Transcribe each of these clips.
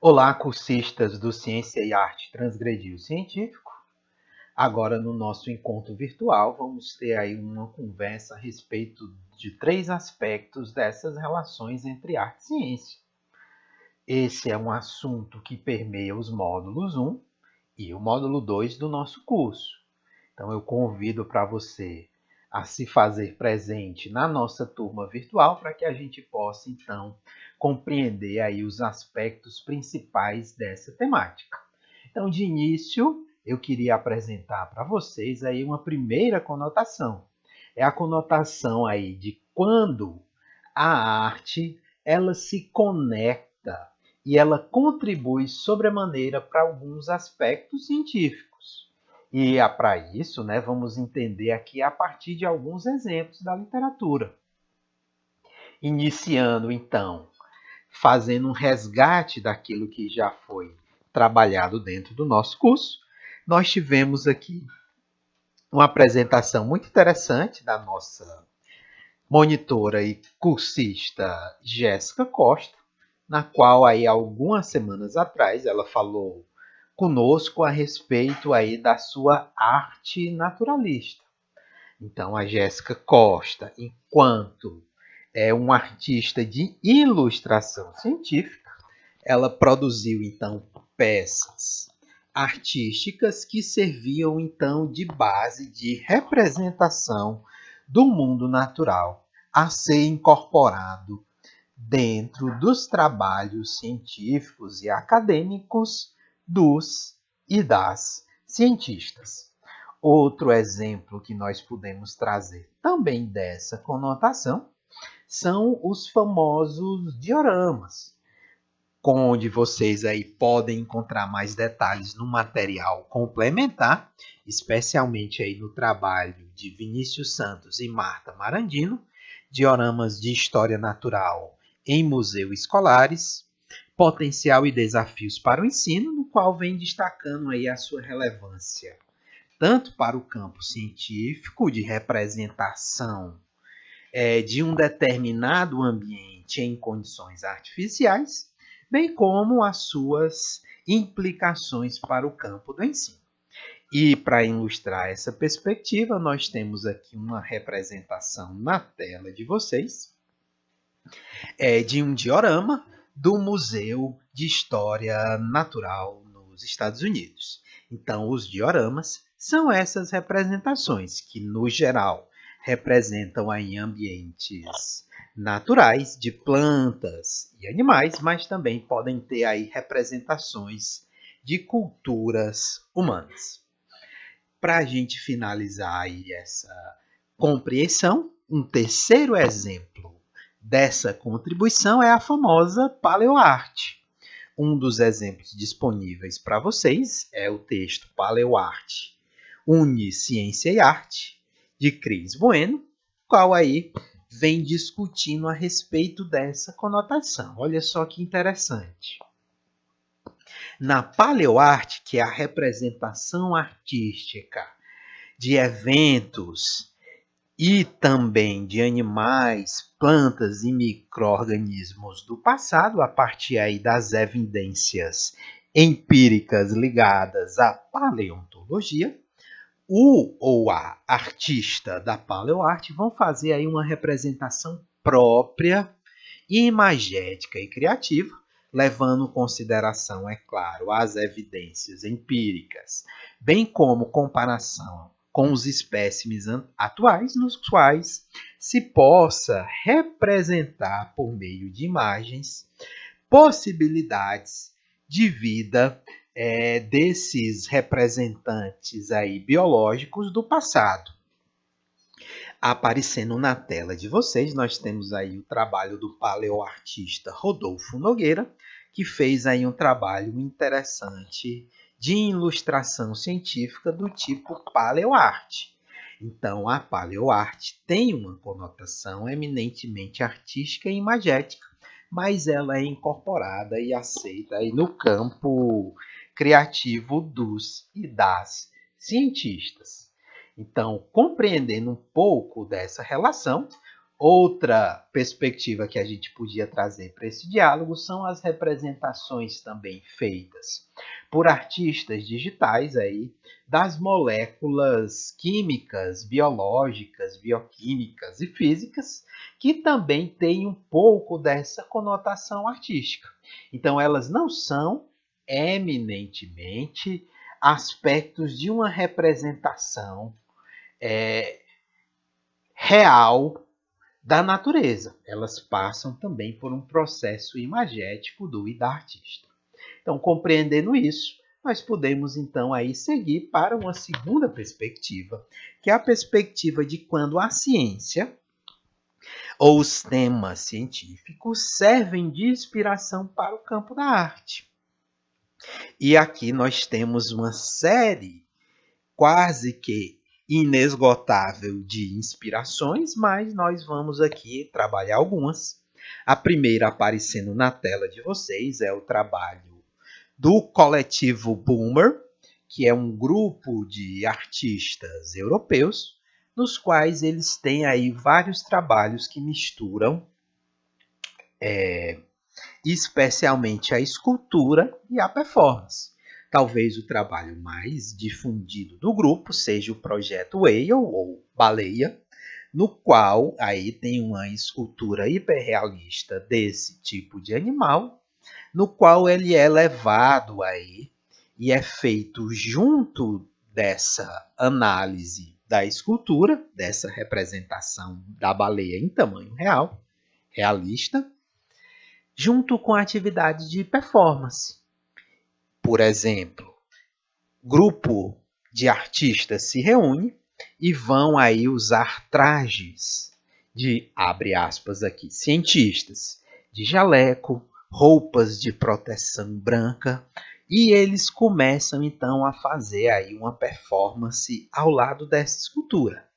Olá, cursistas do Ciência e Arte Transgredir o Científico. Agora, no nosso encontro virtual, vamos ter aí uma conversa a respeito de três aspectos dessas relações entre arte e ciência. Esse é um assunto que permeia os módulos 1 e o módulo 2 do nosso curso. Então, eu convido para você a se fazer presente na nossa turma virtual para que a gente possa, então, compreender aí os aspectos principais dessa temática. Então, de início, eu queria apresentar para vocês aí uma primeira conotação. É a conotação aí de quando a arte ela se conecta e ela contribui sobremaneira para alguns aspectos científicos. E para isso, né, vamos entender aqui a partir de alguns exemplos da literatura. Iniciando então, fazendo um resgate daquilo que já foi trabalhado dentro do nosso curso, nós tivemos aqui uma apresentação muito interessante da nossa monitora e cursista Jéssica Costa, na qual aí algumas semanas atrás ela falou conosco a respeito aí da sua arte naturalista. Então a Jéssica Costa, enquanto é uma artista de ilustração científica, ela produziu então peças artísticas que serviam então de base de representação do mundo natural a ser incorporado dentro dos trabalhos científicos e acadêmicos dos e das cientistas. Outro exemplo que nós podemos trazer também dessa conotação são os famosos dioramas, onde vocês aí podem encontrar mais detalhes no material complementar, especialmente aí no trabalho de Vinícius Santos e Marta Marandino, dioramas de História Natural em Museus Escolares, Potencial e Desafios para o Ensino, no qual vem destacando aí a sua relevância, tanto para o campo científico de representação de um determinado ambiente em condições artificiais, bem como as suas implicações para o campo do ensino. E para ilustrar essa perspectiva, nós temos aqui uma representação na tela de vocês de um diorama do Museu de História Natural nos Estados Unidos. Então, os dioramas são essas representações que, no geral, representam aí ambientes naturais de plantas e animais, mas também podem ter aí representações de culturas humanas. Para a gente finalizar aí essa compreensão, um terceiro exemplo dessa contribuição é a famosa paleoarte. Um dos exemplos disponíveis para vocês é o texto Paleoarte, Une Ciência e Arte, de Cris Bueno, qual aí vem discutindo a respeito dessa conotação. Olha só que interessante. Na paleoarte, que é a representação artística de eventos e também de animais, plantas e micro-organismos do passado, a partir aí das evidências empíricas ligadas à paleontologia, o ou a artista da paleoarte vão fazer aí uma representação própria, imagética e criativa, levando em consideração, é claro, as evidências empíricas, bem como comparação com os espécimes atuais, nos quais se possa representar, por meio de imagens, possibilidades de vida desses representantes aí biológicos do passado. Aparecendo na tela de vocês, nós temos aí o trabalho do paleoartista Rodolfo Nogueira, que fez aí um trabalho interessante de ilustração científica do tipo paleoarte. Então, a paleoarte tem uma conotação eminentemente artística e imagética, mas ela é incorporada e aceita aí no campo criativo dos e das cientistas. Então, compreendendo um pouco dessa relação, Outra perspectiva que a gente podia trazer para esse diálogo são as representações também feitas por artistas digitais aí das moléculas químicas, biológicas, bioquímicas e físicas, que também têm um pouco dessa conotação artística. Então, elas não são eminentemente aspectos de uma representação real da natureza. Elas passam também por um processo imagético do e da artista. Então, compreendendo isso, nós podemos então aí seguir para uma segunda perspectiva, que é a perspectiva de quando a ciência ou os temas científicos servem de inspiração para o campo da arte. E aqui nós temos uma série quase que inesgotável de inspirações, mas nós vamos aqui trabalhar algumas. A primeira aparecendo na tela de vocês é o trabalho do coletivo Boomer, que é um grupo de artistas europeus, nos quais eles têm aí vários trabalhos que misturam especialmente a escultura e a performance. Talvez o trabalho mais difundido do grupo seja o projeto Whale, ou Baleia, no qual aí tem uma escultura hiperrealista desse tipo de animal, no qual ele é levado aí e é feito junto dessa análise da escultura, dessa representação da baleia em tamanho real, realista, junto com a atividade de performance. Por exemplo, grupo de artistas se reúne e vão aí usar trajes de, abre aspas aqui, cientistas, de jaleco, roupas de proteção branca, e eles começam então a fazer aí uma performance ao lado dessa escultura.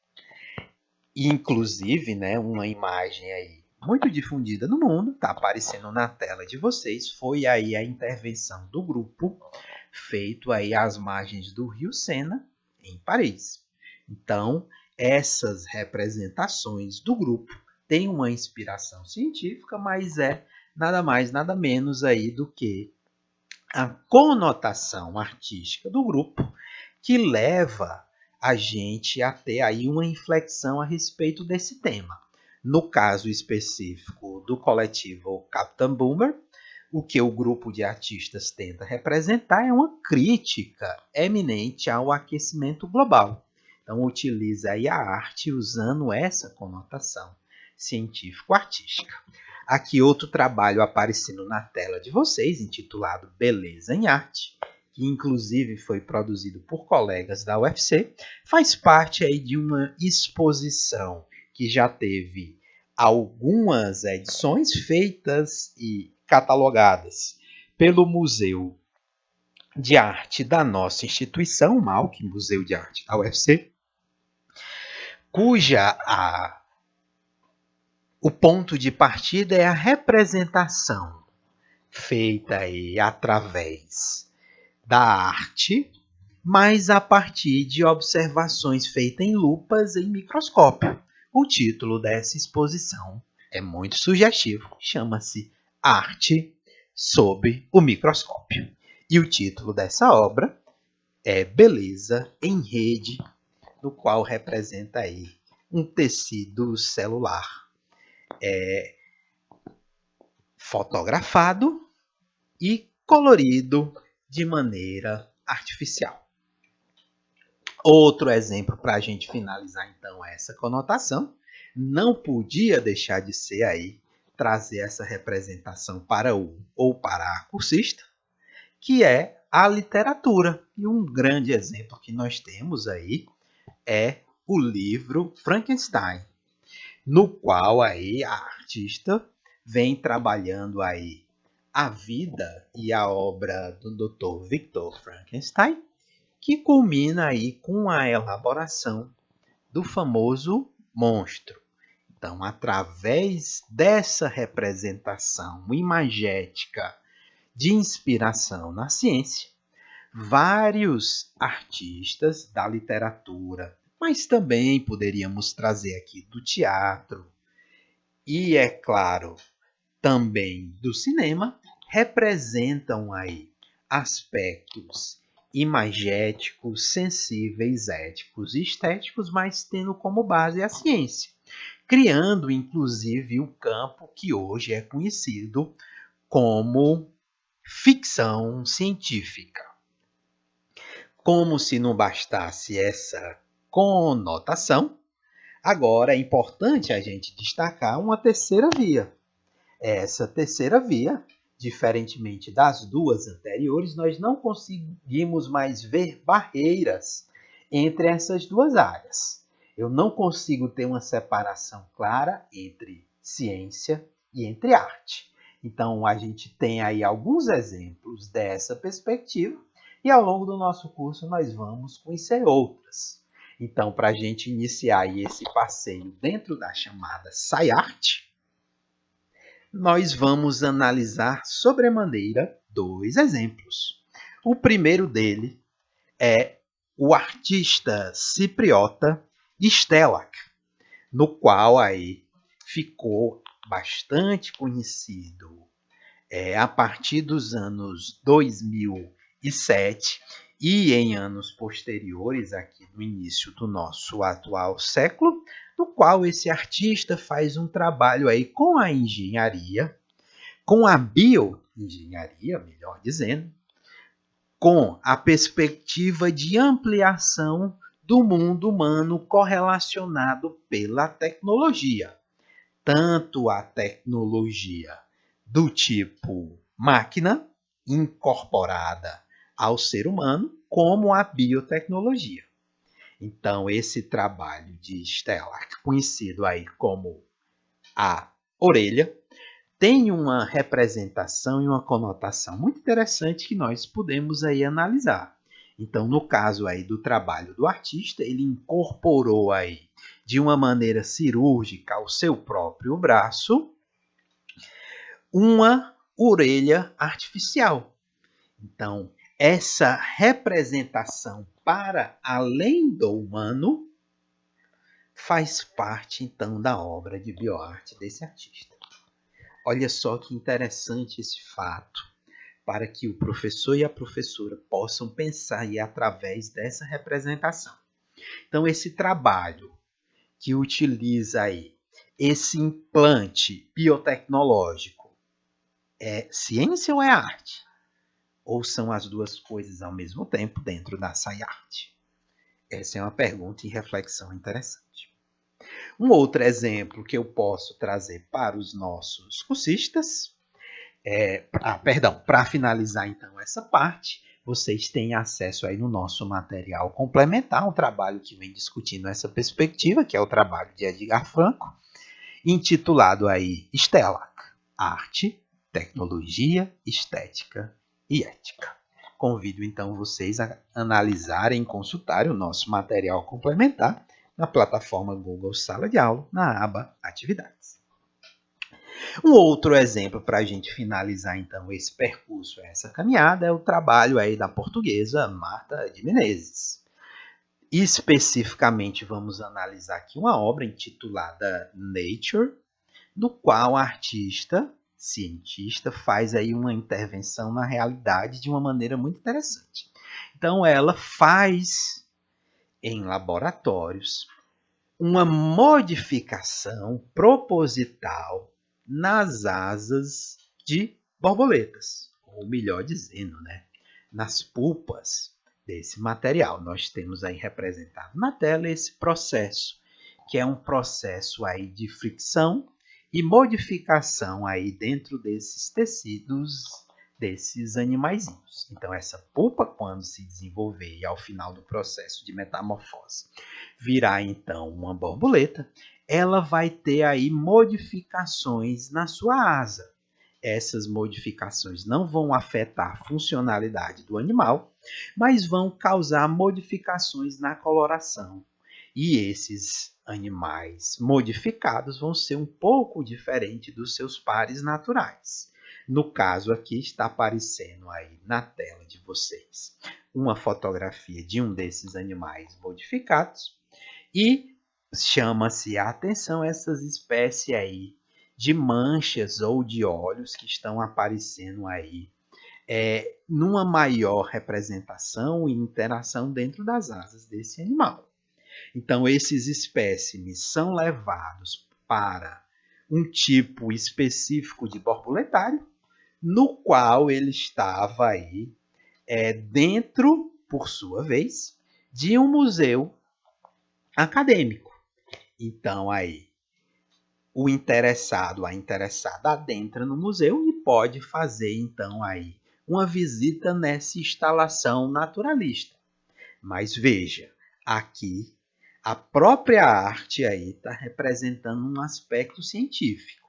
Inclusive, né, uma imagem aí muito difundida no mundo, está aparecendo na tela de vocês, foi aí a intervenção do grupo feito aí às margens do Rio Sena, em Paris. Então, essas representações do grupo têm uma inspiração científica, mas é nada mais, nada menos aí do que a conotação artística do grupo que leva a gente a ter aí uma inflexão a respeito desse tema. No caso específico do coletivo Captain Boomer, o que o grupo de artistas tenta representar é uma crítica eminente ao aquecimento global. Então, utiliza aí a arte usando essa conotação científico-artística. Aqui outro trabalho aparecendo na tela de vocês, intitulado Beleza em Arte, que inclusive foi produzido por colegas da UFC, faz parte aí de uma exposição que já teve algumas edições feitas e catalogadas pelo Museu de Arte da nossa instituição, MAUC, Museu de Arte da UFC, cuja o ponto de partida é a representação feita aí através da arte, mas a partir de observações feitas em lupas em microscópio. O título dessa exposição é muito sugestivo, chama-se Arte sob o Microscópio. E o título dessa obra é Beleza em Rede, no qual representa aí um tecido celular fotografado e colorido de maneira artificial. Outro exemplo para a gente finalizar então essa conotação, não podia deixar de ser aí trazer essa representação para o ou para a cursista, que é a literatura. E um grande exemplo que nós temos aí é o livro Frankenstein, no qual aí a artista vem trabalhando aí a vida e a obra do Dr. Victor Frankenstein, que culmina aí com a elaboração do famoso monstro. Então, através dessa representação imagética de inspiração na ciência, vários artistas da literatura, mas também poderíamos trazer aqui do teatro e, é claro, também do cinema, representam aí aspectos imagéticos, sensíveis, éticos e estéticos, mas tendo como base a ciência, criando inclusive o campo que hoje é conhecido como ficção científica. Como se não bastasse essa conotação, agora é importante a gente destacar uma terceira via. Essa terceira via, diferentemente das duas anteriores, nós não conseguimos mais ver barreiras entre essas duas áreas. Eu não consigo ter uma separação clara entre ciência e entre arte. Então, a gente tem aí alguns exemplos dessa perspectiva e ao longo do nosso curso nós vamos conhecer outras. Então, para a gente iniciar aí esse passeio dentro da chamada SciArt, nós vamos analisar sobremaneira dois exemplos. O primeiro dele é o artista cipriota Stellac, no qual aí ficou bastante conhecido a partir dos anos 2007 e em anos posteriores, aqui no início do nosso atual século, no qual esse artista faz um trabalho aí com a engenharia, com a bioengenharia, melhor dizendo, com a perspectiva de ampliação do mundo humano correlacionado pela tecnologia. Tanto a tecnologia do tipo máquina, incorporada ao ser humano, como a biotecnologia. Então, esse trabalho de Stellac, conhecido aí como a orelha, tem uma representação e uma conotação muito interessante que nós podemos aí analisar. Então, no caso aí do trabalho do artista, ele incorporou aí de uma maneira cirúrgica ao seu próprio braço uma orelha artificial. Então, essa representação para além do humano faz parte, então, da obra de bioarte desse artista. Olha só que interessante esse fato, para que o professor e a professora possam pensar aí através dessa representação. Então, esse trabalho que utiliza aí esse implante biotecnológico é ciência ou é arte? Ou são as duas coisas ao mesmo tempo dentro da SciArt? Essa é uma pergunta e reflexão interessante. Um outro exemplo que eu posso trazer para os nossos cursistas para finalizar então essa parte, vocês têm acesso aí no nosso material complementar, um trabalho que vem discutindo essa perspectiva, que é o trabalho de Edgar Franco, intitulado aí Stellac, Arte, Tecnologia, Estética e Ética. Convido então vocês a analisarem e consultarem o nosso material complementar na plataforma Google Sala de Aula, na aba Atividades. Um outro exemplo para a gente finalizar então esse percurso, essa caminhada, é o trabalho aí da portuguesa Marta de Menezes. Especificamente vamos analisar aqui uma obra intitulada Nature, no qual a artista, cientista, faz aí uma intervenção na realidade de uma maneira muito interessante. Então ela faz em laboratórios uma modificação proposital nas asas de borboletas, ou melhor dizendo, nas pulpas desse material. Nós temos aí representado na tela esse processo, que é um processo aí de fricção e modificação aí dentro desses tecidos desses animaizinhos. Então, essa pulpa, quando se desenvolver e ao final do processo de metamorfose virar então uma borboleta, ela vai ter aí modificações na sua asa. Essas modificações não vão afetar a funcionalidade do animal, mas vão causar modificações na coloração. E esses animais modificados vão ser um pouco diferentes dos seus pares naturais. No caso aqui está aparecendo aí na tela de vocês uma fotografia de um desses animais modificados e chama-se a atenção essas espécies aí de manchas ou de olhos que estão aparecendo aí numa maior representação e interação dentro das asas desse animal. Então, esses espécimes são levados para um tipo específico de borboletário, no qual ele estava aí dentro, por sua vez, de um museu acadêmico. Então, aí, o interessado, a interessada adentra no museu e pode fazer, então, aí, uma visita nessa instalação naturalista. Mas veja, aqui a própria arte aí está representando um aspecto científico.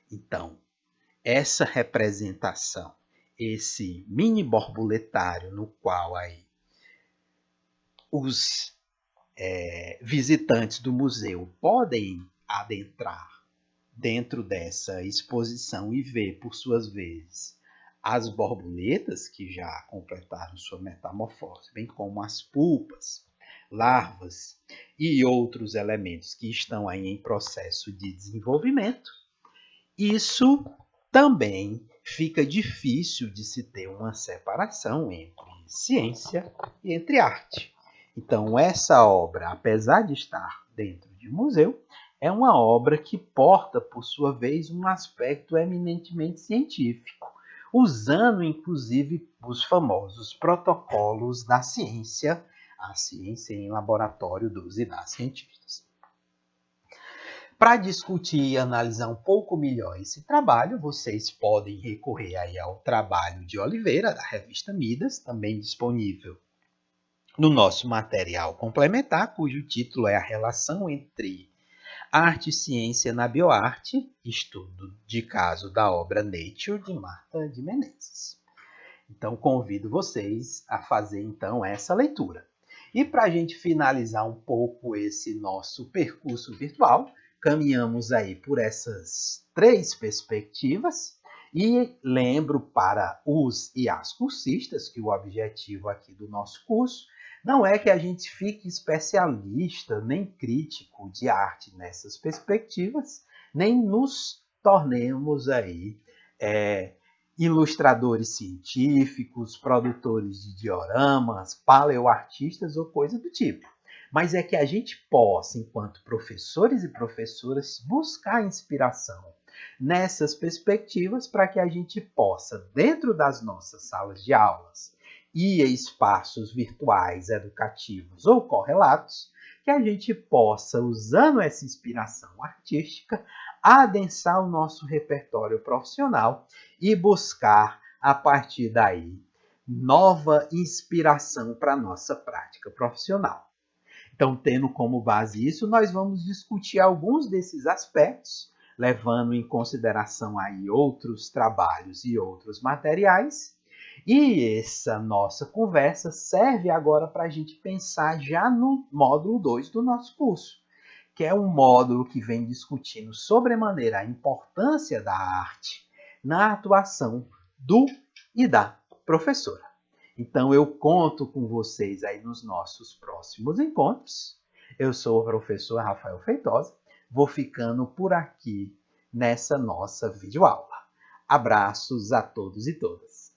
Então, essa representação, esse mini borboletário no qual aí os visitantes do museu podem adentrar dentro dessa exposição e ver, por suas vezes, as borboletas que já completaram sua metamorfose, bem como as pulpas, larvas e outros elementos que estão aí em processo de desenvolvimento, isso também fica difícil de se ter uma separação entre ciência e entre arte. Então, essa obra, apesar de estar dentro de um museu, é uma obra que porta, por sua vez, um aspecto eminentemente científico, usando, inclusive, os famosos protocolos da ciência, a ciência em laboratório dos e das cientistas. Para discutir e analisar um pouco melhor esse trabalho, vocês podem recorrer aí ao trabalho de Oliveira, da revista Midas, também disponível no nosso material complementar, cujo título é A Relação entre Arte e Ciência na Bioarte, estudo de caso da obra Nature, de Marta de Menezes. Então, convido vocês a fazer, então, essa leitura. E para a gente finalizar um pouco esse nosso percurso virtual, caminhamos aí por essas 3 perspectivas e lembro para os e as cursistas que o objetivo aqui do nosso curso não é que a gente fique especialista nem crítico de arte nessas perspectivas, nem nos tornemos aí ilustradores científicos, produtores de dioramas, paleoartistas ou coisa do tipo. Mas é que a gente possa, enquanto professores e professoras, buscar inspiração nessas perspectivas para que a gente possa, dentro das nossas salas de aulas e espaços virtuais educativos ou correlatos, que a gente possa, usando essa inspiração artística, adensar o nosso repertório profissional e buscar, a partir daí, nova inspiração para a nossa prática profissional. Então, tendo como base isso, nós vamos discutir alguns desses aspectos, levando em consideração aí outros trabalhos e outros materiais. E essa nossa conversa serve agora para a gente pensar já no módulo 2 do nosso curso, que é um módulo que vem discutindo sobremaneira a importância da arte na atuação do e da professora. Então, eu conto com vocês aí nos nossos próximos encontros. Eu sou o professor Rafael Feitosa, vou ficando por aqui nessa nossa videoaula. Abraços a todos e todas.